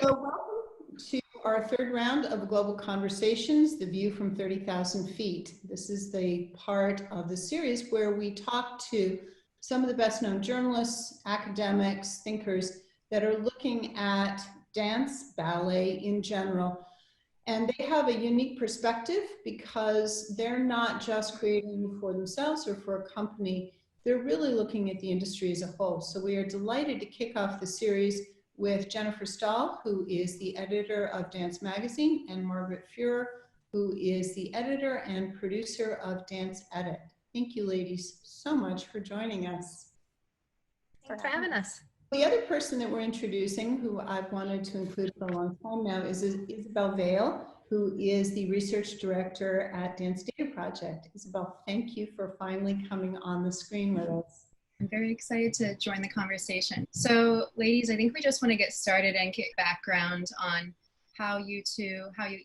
So welcome to our third round of Global Conversations, The View from 30,000 Feet. This is the part of the series where we talk to some of the best known journalists, academics, thinkers that are looking at dance, ballet in general. And they have a unique perspective because they're not just creating for themselves or for a company, they're really looking at the industry as a whole. So we are delighted to kick off the series with Jennifer Stahl, who is the editor of Dance Magazine, and Margaret Fuhrer, who is the editor and producer of Dance Edit. Thank you, ladies, so much for joining us. Thanks for having us. The other person that we're introducing, who I've wanted to include for a long time now, is Isabelle Vail, who is the research director at Dance Data Project. Isabelle, thank you for finally coming on the screen with us. I'm very excited to join the conversation. So ladies, I think we just want to get started and get background on how you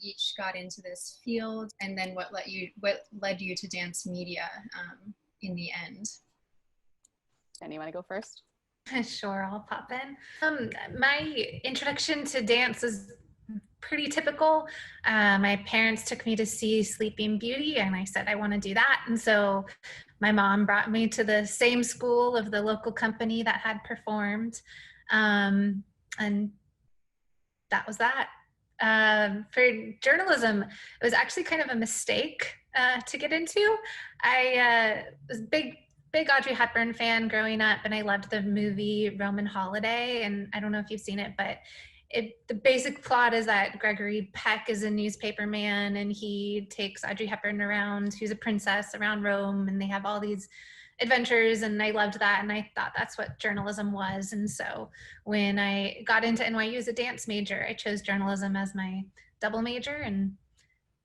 each got into this field, and then what led you to dance media in the end. Jenny, you want to go first? Sure, I'll pop in. My introduction to dance is pretty typical. My parents took me to see Sleeping Beauty, and I said I want to do that. And so my mom brought me to the same school of the local company that had performed. And that was that. For journalism, it was actually kind of a mistake to get into. I was a big Audrey Hepburn fan growing up, and I loved the movie Roman Holiday. And I don't know if you've seen it, but the basic plot is that Gregory Peck is a newspaper man, and he takes Audrey Hepburn around, who's a princess, around Rome, and they have all these adventures, and I loved that, and I thought that's what journalism was. And so when I got into NYU as a dance major, I chose journalism as my double major, and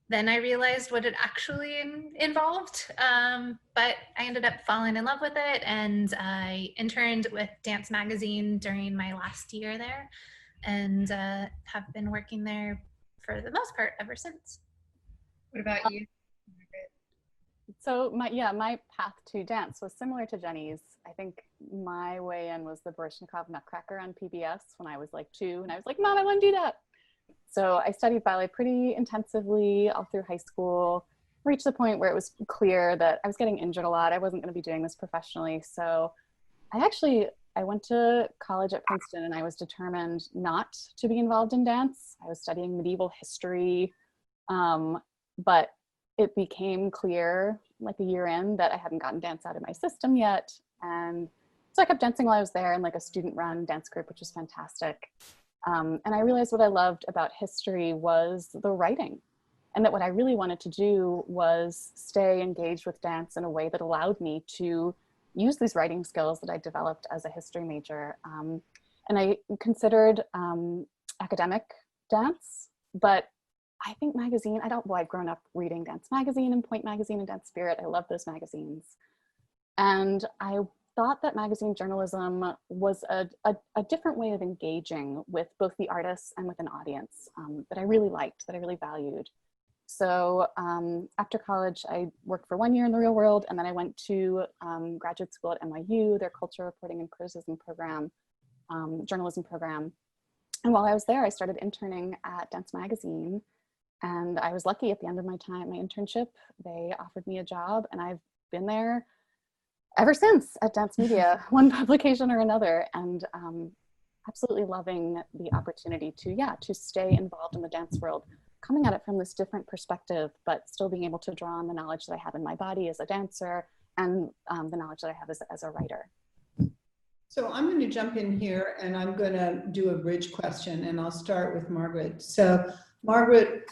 then I realized what it actually involved, but I ended up falling in love with it, and I interned with Dance Magazine during my last year there, and have been working there for the most part ever since. What about you, Margaret? So my path to dance was similar to Jenny's. I think my way in was the Baryshnikov Nutcracker on PBS when I was like 2, and I was like, Mom, I want to do that. So I studied ballet pretty intensively all through high school, reached the point where it was clear that I was getting injured a lot. I wasn't going to be doing this professionally. So I went to college at Princeton, and I was determined not to be involved in dance. I was studying medieval history, but it became clear like a year in that I hadn't gotten dance out of my system yet. And so I kept dancing while I was there in like a student-run dance group, which was fantastic. And I realized what I loved about history was the writing, and that what I really wanted to do was stay engaged with dance in a way that allowed me to use these writing skills that I developed as a history major. And I considered academic dance, but I think magazine, I've grown up reading Dance Magazine and Pointe magazine and Dance Spirit. I love those magazines. And I thought that magazine journalism was a different way of engaging with both the artists and with an audience that I really liked, that I really valued. So after college, I worked for 1 year in the real world, and then I went to graduate school at NYU, their culture reporting and criticism program, journalism program. And while I was there, I started interning at Dance Magazine, and I was lucky at the end of my internship, they offered me a job, and I've been there ever since at Dance Media, one publication or another, and absolutely loving the opportunity to stay involved in the dance world, coming at it from this different perspective, but still being able to draw on the knowledge that I have in my body as a dancer and the knowledge that I have as a writer. So I'm going to jump in here, and I'm going to do a bridge question, and I'll start with Margaret. So Margaret,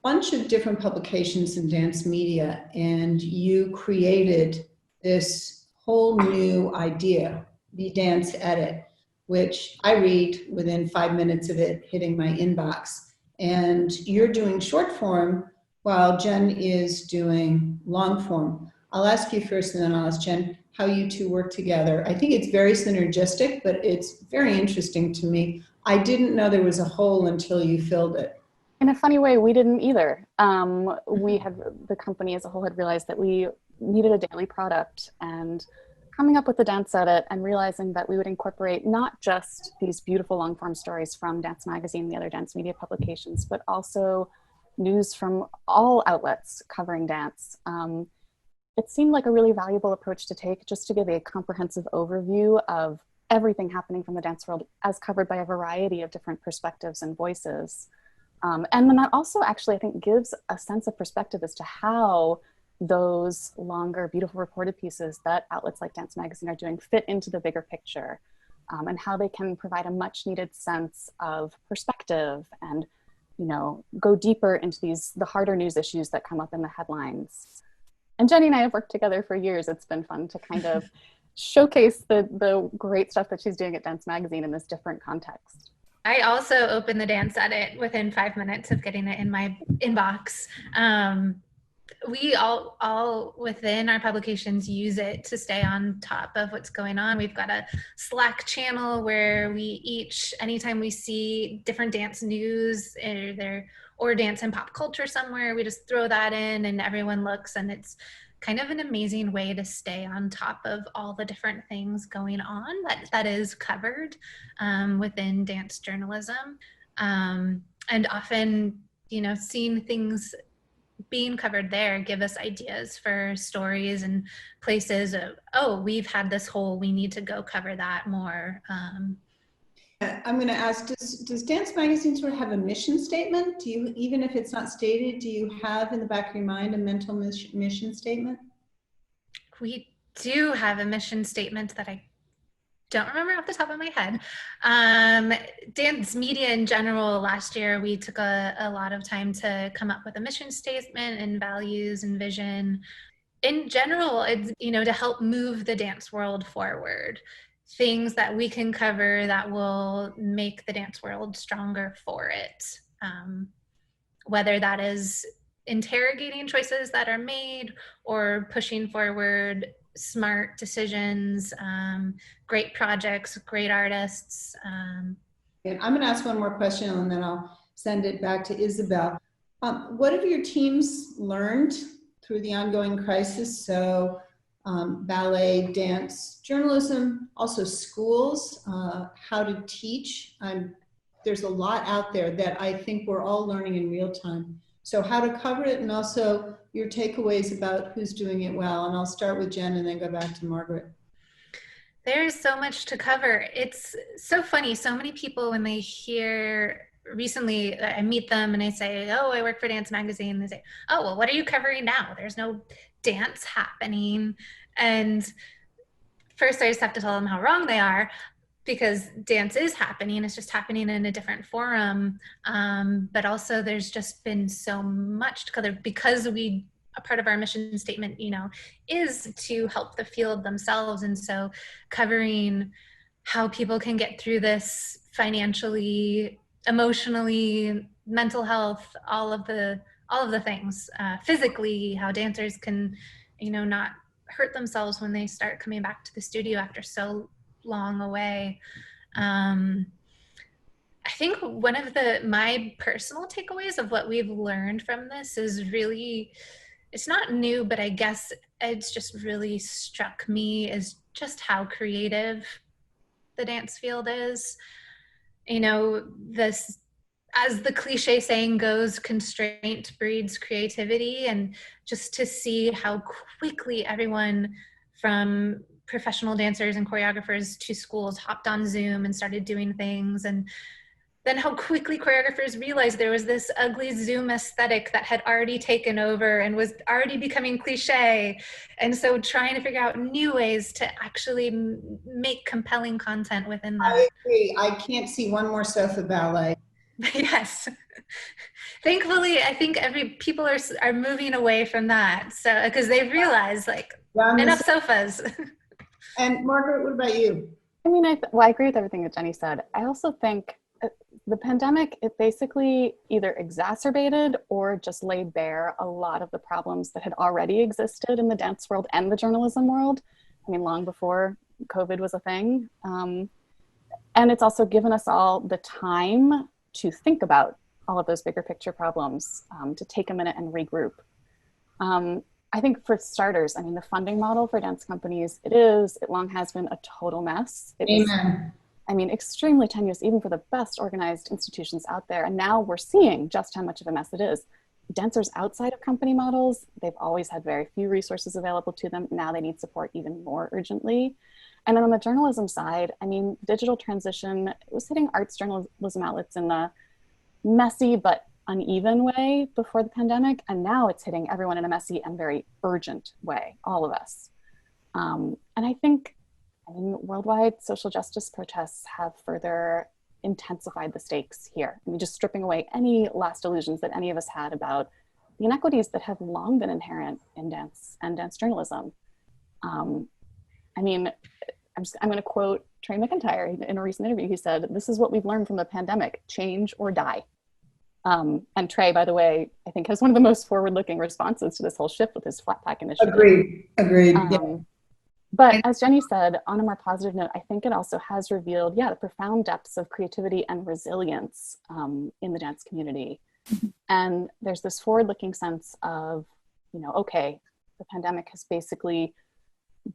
bunch of different publications in dance media, and you created this whole new idea, the Dance Edit, which I read within 5 minutes of it hitting my inbox. And you're doing short form while Jen is doing long form. I'll ask you first, and then I'll ask Jen how you two work together. I think it's very synergistic, but it's very interesting to me. I didn't know there was a hole until you filled it. In a funny way, we didn't either. The company as a whole had realized that we needed a daily product, and coming up with the dance edit and realizing that we would incorporate not just these beautiful long form stories from Dance Magazine and the other dance media publications, but also news from all outlets covering dance. It seemed like a really valuable approach to take, just to give a comprehensive overview of everything happening from the dance world as covered by a variety of different perspectives and voices. And then that also actually, I think, gives a sense of perspective as to how those longer, beautiful reported pieces that outlets like Dance Magazine are doing fit into the bigger picture, and how they can provide a much needed sense of perspective and, you know, go deeper into the harder news issues that come up in the headlines. And Jenny and I have worked together for years. It's been fun to kind of showcase the great stuff that she's doing at Dance Magazine in this different context. I also opened the dance edit within 5 minutes of getting it in my inbox. We all within our publications use it to stay on top of what's going on. We've got a Slack channel where we each, anytime we see different dance news or dance and pop culture somewhere, we just throw that in and everyone looks, and it's kind of an amazing way to stay on top of all the different things going on that is covered within dance journalism. And often, you know, seeing things being covered there give us ideas for stories and places of, oh, we've had this hole, we need to go cover that more. I'm going to ask, does Dance Magazine sort of have a mission statement? Do you, even if it's not stated, do you have in the back of your mind a mental mission statement? We do have a mission statement that I don't remember off the top of my head. Dance media in general, last year we took a lot of time to come up with a mission statement and values and vision. In general, it's, you know, to help move the dance world forward. Things that we can cover that will make the dance world stronger for it. Whether that is interrogating choices that are made or pushing forward smart decisions, great projects, great artists. And I'm going to ask one more question and then I'll send it back to Isabelle. What have your teams learned through the ongoing crisis? So ballet, dance, journalism, also schools, how to teach. There's a lot out there that I think we're all learning in real time. So how to cover it, and also your takeaways about who's doing it well. And I'll start with Jen and then go back to Margaret. There's so much to cover. It's so funny. So many people, when they hear, recently I meet them and I say, oh, I work for Dance Magazine. They say, oh, well, what are you covering now? There's no dance happening. And first I just have to tell them how wrong they are, because dance is happening. It's just happening in a different forum. But also there's just been so much to cover, because a part of our mission statement, you know, is to help the field themselves. And so covering how people can get through this financially, emotionally, mental health, all of the things, physically, how dancers can, you know, not hurt themselves when they start coming back to the studio after so long away. I think one of my personal takeaways of what we've learned from this is really, it's not new, but I guess it's just really struck me is just how creative the dance field is. You know, this, as the cliche saying goes, constraint breeds creativity, and just to see how quickly everyone from professional dancers and choreographers to schools hopped on Zoom and started doing things, and then how quickly choreographers realized there was this ugly Zoom aesthetic that had already taken over and was already becoming cliche. And so trying to figure out new ways to actually make compelling content within that. I agree. I can't see one more sofa ballet. Yes. Thankfully, I think people are moving away from that. So, because they realize, like, enough sofas. And Margaret, what about you? I mean, I agree with everything that Jenny said. I also think the pandemic, it basically either exacerbated or just laid bare a lot of the problems that had already existed in the dance world and the journalism world. I mean, long before COVID was a thing. And it's also given us all the time to think about all of those bigger picture problems, to take a minute and regroup. I think for starters, I mean, the funding model for dance companies, it long has been a total mess. It was, Amen. I mean, extremely tenuous, even for the best organized institutions out there. And now we're seeing just how much of a mess it is. Dancers outside of company models, they've always had very few resources available to them. Now they need support even more urgently. And then on the journalism side, I mean, digital transition, it was hitting arts journalism outlets in the messy but uneven way before the pandemic. And now it's hitting everyone in a messy and very urgent way, all of us. And I think, I mean, worldwide social justice protests have further intensified the stakes here. I mean, just stripping away any last illusions that any of us had about the inequities that have long been inherent in dance and dance journalism. I mean, I'm going to quote Trey McIntyre in a recent interview. He said, "This is what we've learned from the pandemic: change or die." And Trey, by the way, I think has one of the most forward-looking responses to this whole shift with his flat pack initiative. Agreed. Yeah. But as Jenny said, on a more positive note, I think it also has revealed, the profound depths of creativity and resilience in the dance community. And there's this forward-looking sense of, okay, the pandemic has basically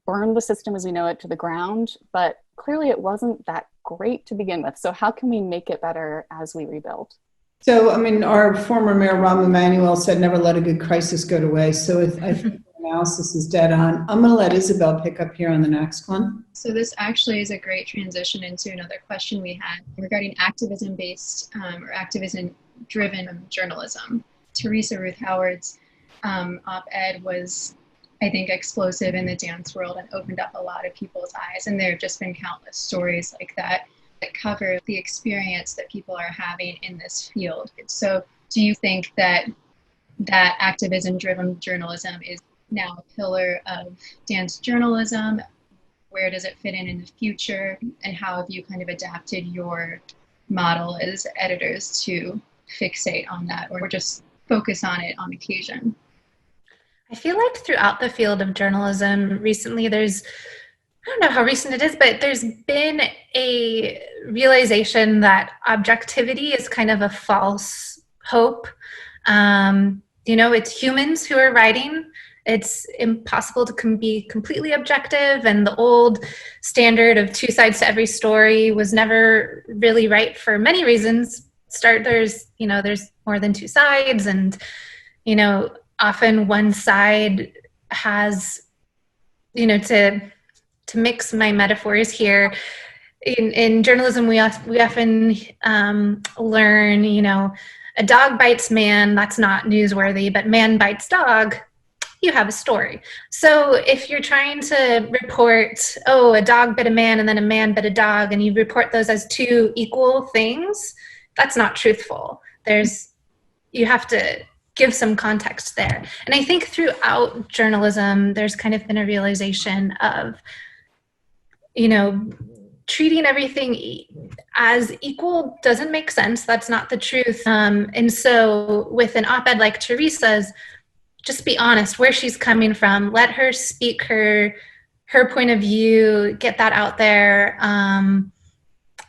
burned the system as we know it to the ground, but clearly it wasn't that great to begin with. So how can we make it better as we rebuild? So, I mean, our former mayor, Rahm Emanuel, said, never let a good crisis go to waste. So I think the analysis is dead on. I'm going to let Isabelle pick up here on the next one. So this actually is a great transition into another question we had regarding activism-based or activism-driven journalism. Teresa Ruth Howard's op-ed was, I think, explosive in the dance world and opened up a lot of people's eyes. And there have just been countless stories like that cover the experience that people are having in this field. So do you think that activism-driven journalism is now a pillar of dance journalism? Where does it fit in the future? And how have you kind of adapted your model as editors to fixate on that or just focus on it on occasion? I feel like throughout the field of journalism recently, I don't know how recent it is, but there's been a realization that objectivity is kind of a false hope. It's humans who are writing. It's impossible to be completely objective, and the old standard of two sides to every story was never really right for many reasons. There's more than two sides, and often one side has, to mix my metaphors here, in journalism, we often learn, a dog bites man, that's not newsworthy, but man bites dog, you have a story. So if you're trying to report, a dog bit a man and then a man bit a dog, and you report those as two equal things, that's not truthful. You have to give some context there. And I think throughout journalism, there's kind of been a realization of, treating everything as equal doesn't make sense. That's not the truth. And so with an op-ed like Teresa's, just be honest where she's coming from. Let her speak her point of view, get that out there.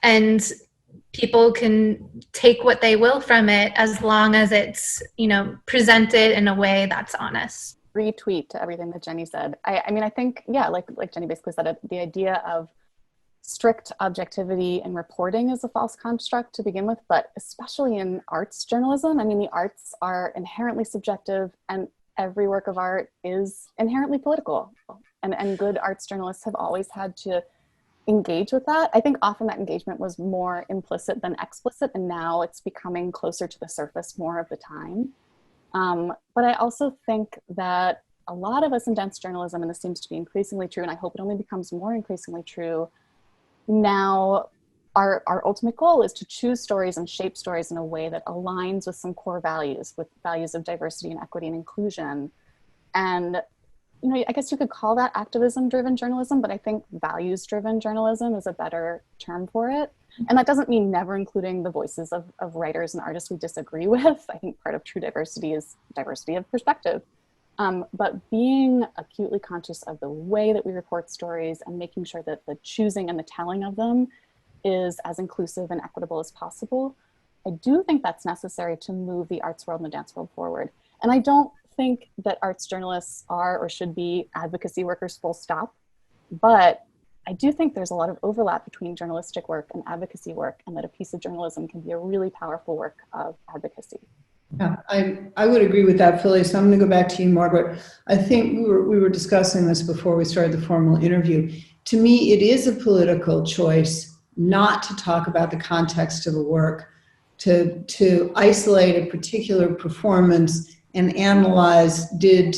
And people can take what they will from it as long as it's, presented in a way that's honest. Retweet to everything that Jenny said. I mean, I think, like Jenny basically said, the idea of strict objectivity in reporting is a false construct to begin with, but especially in arts journalism, I mean, the arts are inherently subjective and every work of art is inherently political. And good arts journalists have always had to engage with that. I think often that engagement was more implicit than explicit, and now it's becoming closer to the surface more of the time. But I also think that a lot of us in dance journalism, and this seems to be increasingly true, and I hope it only becomes more increasingly true now, our ultimate goal is to choose stories and shape stories in a way that aligns with some core values, with values of diversity and equity and inclusion. And, I guess you could call that activism-driven journalism, but I think values-driven journalism is a better term for it. And that doesn't mean never including the voices of writers and artists we disagree with. I think part of true diversity is diversity of perspective. But being acutely conscious of the way that we report stories and making sure that the choosing and the telling of them is as inclusive and equitable as possible, I do think that's necessary to move the arts world and the dance world forward. And I don't think that arts journalists are or should be advocacy workers full stop, but I do think there's a lot of overlap between journalistic work and advocacy work, and that a piece of journalism can be a really powerful work of advocacy. Yeah, I would agree with that, Philly. So I'm going to go back to you, Margaret. I think we were discussing this before we started the formal interview. To me, it is a political choice not to talk about the context of a work, to isolate a particular performance and analyze, did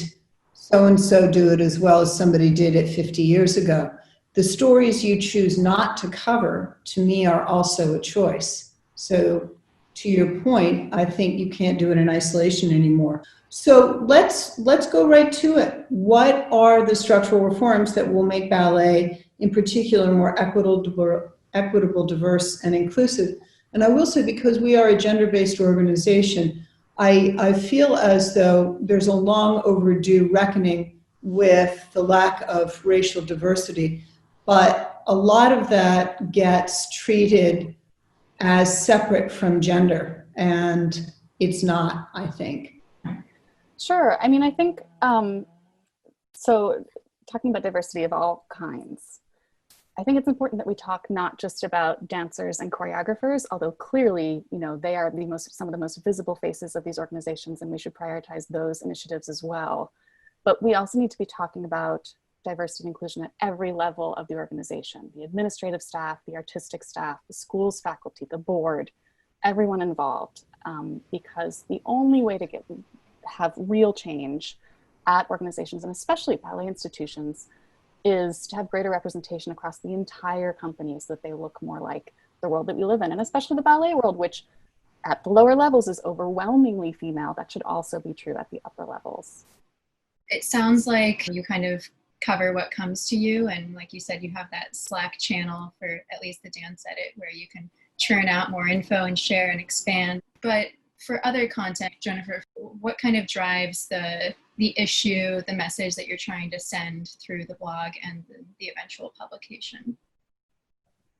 so-and-so do it as well as somebody did it 50 years ago. The stories you choose not to cover, to me, are also a choice. So to your point, I think you can't do it in isolation anymore. So let's go right to it. What are the structural reforms that will make ballet, in particular, more equitable, diverse, and inclusive? And I will say, because we are a gender-based organization, I feel as though there's a long overdue reckoning with the lack of racial diversity, but a lot of that gets treated as separate from gender, and it's not, I think. Sure. I mean, I think, so talking about diversity of all kinds, I think it's important that we talk not just about dancers and choreographers, although clearly, you know, they are some of the most visible faces of these organizations, and we should prioritize those initiatives as well. But we also need to be talking about diversity and inclusion at every level of the organization: the administrative staff, the artistic staff, the school's faculty, the board, everyone involved, because the only way to have real change at organizations, and especially ballet institutions, is to have greater representation across the entire company so that they look more like the world that we live in, and especially the ballet world, which at the lower levels is overwhelmingly female. That should also be true at the upper levels. It sounds like you kind of cover what comes to you, and like you said, you have that Slack channel for at least the Dance Edit where you can churn out more info and share and expand. But for other content, Jennifer, what kind of drives the issue, the message that you're trying to send through the blog and the eventual publication?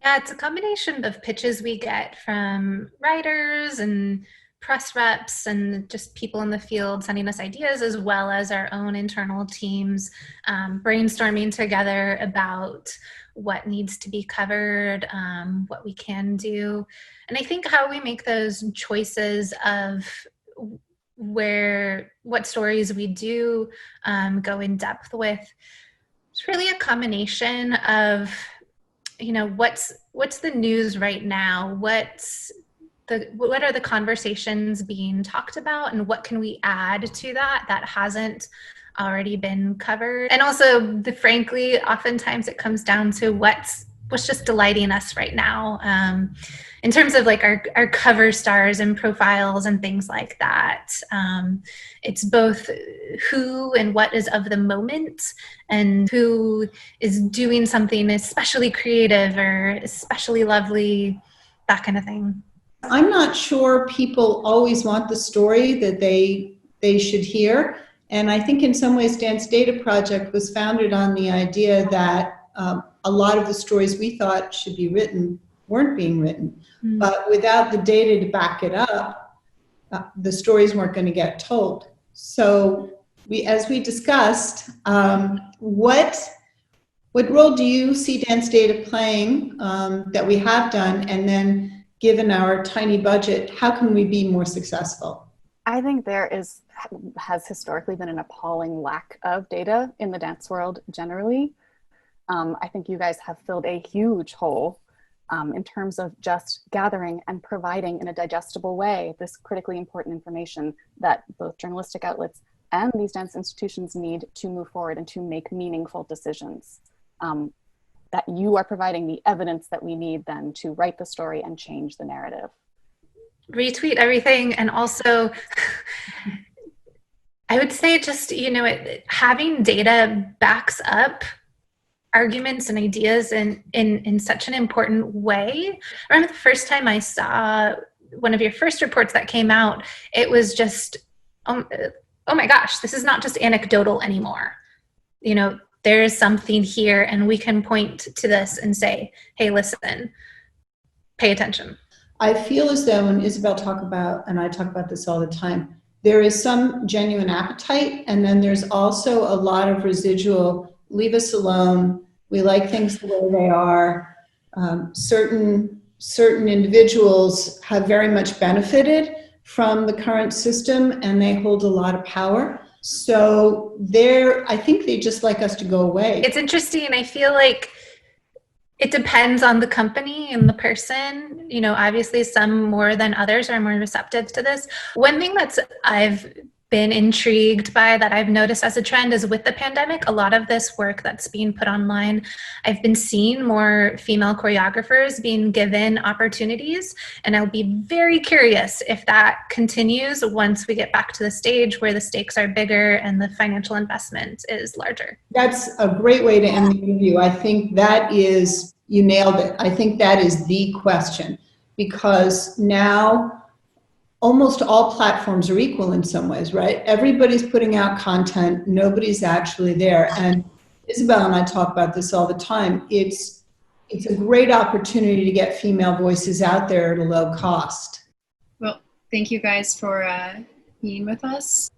Yeah, it's a combination of pitches we get from writers and press reps and just people in the field sending us ideas, as well as our own internal teams brainstorming together about what needs to be covered, what we can do. And I think how we make those choices of what stories we do go in depth with, it's really a combination of, you know, what's the news right now, what are the conversations being talked about, and what can we add to that hasn't already been covered. And also, frankly, oftentimes it comes down to what's just delighting us right now, in terms of like our cover stars and profiles and things like that. It's both who and what is of the moment, and who is doing something especially creative or especially lovely, that kind of thing. I'm not sure people always want the story that they should hear. And I think in some ways Dance Data Project was founded on the idea that a lot of the stories we thought should be written weren't being written. Mm. But without the data to back it up, the stories weren't going to get told. So as we discussed, what role do you see Dance Data playing that we have done? And then, given our tiny budget, how can we be more successful? I think there has historically been an appalling lack of data in the dance world generally. I think you guys have filled a huge hole in terms of just gathering and providing in a digestible way this critically important information that both journalistic outlets and these dance institutions need to move forward and to make meaningful decisions. That you are providing the evidence that we need then to write the story and change the narrative. Retweet everything. And also, I would say just, you know, having data backs up arguments and ideas in such an important way. I remember the first time I saw one of your first reports that came out, it was just, oh my gosh, this is not just anecdotal anymore. You know, there is something here, and we can point to this and say, hey, listen, pay attention. I feel as though, and Isabelle talk about, and I talk about this all the time, there is some genuine appetite, and then there's also a lot of residual, leave us alone, we like things the way they are. Certain individuals have very much benefited from the current system, and they hold a lot of power. So I think they just like us to go away. It's interesting. I feel like it depends on the company and the person. You know, obviously some more than others are more receptive to this. One thing I've been intrigued by, that I've noticed as a trend, is with the pandemic, a lot of this work that's being put online, I've been seeing more female choreographers being given opportunities, and I'll be very curious if that continues once we get back to the stage where the stakes are bigger and the financial investment is larger. That's a great way to end the interview. I think you nailed it. I think that is the question, because now almost all platforms are equal in some ways, right? Everybody's putting out content. Nobody's actually there. And Isabelle and I talk about this all the time. It's a great opportunity to get female voices out there at a low cost. Well, thank you guys for being with us.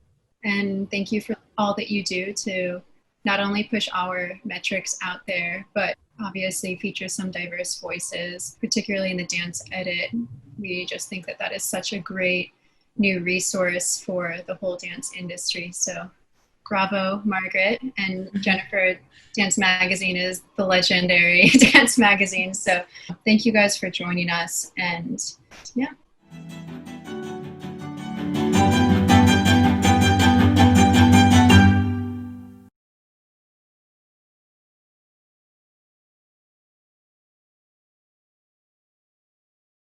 And thank you for all that you do to not only push our metrics out there, but obviously feature some diverse voices, particularly in the dance edit. We just think that that is such a great new resource for the whole dance industry. So bravo, Margaret. And Jennifer, Dance Magazine is the legendary dance magazine. So thank you guys for joining us. And yeah.